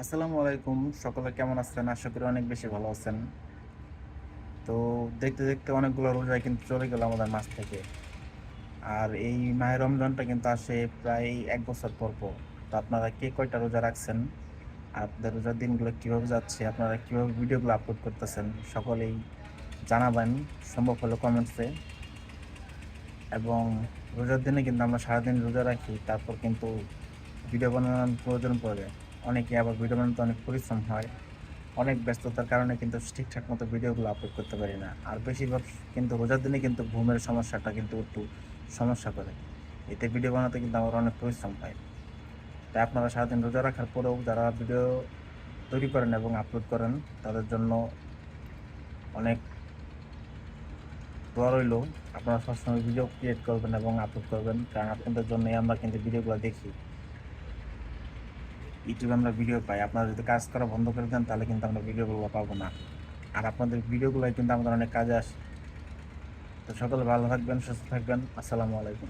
আসসালামু আলাইকুম। সকলে কেমন আছেন? আশা করি অনেক বেশি ভালো আছেন। তো দেখতে, দেখতে অনেকগুলো রোজা কিন্তু চলে গেল আমাদের মাঝ থেকে। আর এই মাহে রমজানটা কিন্তু আসে প্রায় ১ বছর পর। তো আপনারা কে কয়টা রোজা রাখছেন? আর আপনাদের রোজার দিনগুলো কিভাবে যাচ্ছে? আপনারা কিভাবে ভিডিওগুলো আপলোড করতেছেন? সকলেই জানাবেন সম্ভব হলে কমেন্টসে। এবং রোজার দিনে কিন্তু আমরা সারাদিন রোজা রাখি। তারপর কিন্তু ভিডিও বানানোর প্রয়োজন পড়ে। অনেকে আবার ভিডিও বানাতে অনেক পরিশ্রম হয়। অনেক ব্যস্ততার কারণে কিন্তু ঠিকঠাক মতো ভিডিওগুলো আপলোড করতে পারি না। আর বেশিরভাগ কিন্তু রোজার দিনে কিন্তু ঘুমের সমস্যাটা কিন্তু একটু সমস্যা করে। এতে ভিডিও বানাতে কিন্তু আমার অনেক পরিশ্রম হয়। তাই আপনারা সারাদিন রোজা রাখার পরেও যারা ভিডিও তৈরি করেন এবং আপলোড করেন তাদের জন্য অনেক দোয়া রইলো। আপনারা সবসময় ভিডিও ক্রিয়েট করবেন এবং আপলোড করবেন। কারণ আপনাদের জন্যই আমরা কিন্তু ভিডিওগুলো দেখি। ইউটিউবে আমরা ভিডিও পাই। আপনারা যদি কাজ করা বন্ধ করে দেন তাহলে কিন্তু আমরা ভিডিওগুলো পাবো না। আর আপনাদের ভিডিওগুলাই কিন্তু আমাদের অনেক কাজে আসে। তো সকলে ভালো থাকবেন, সুস্থ থাকবেন। আসসালামু আলাইকুম।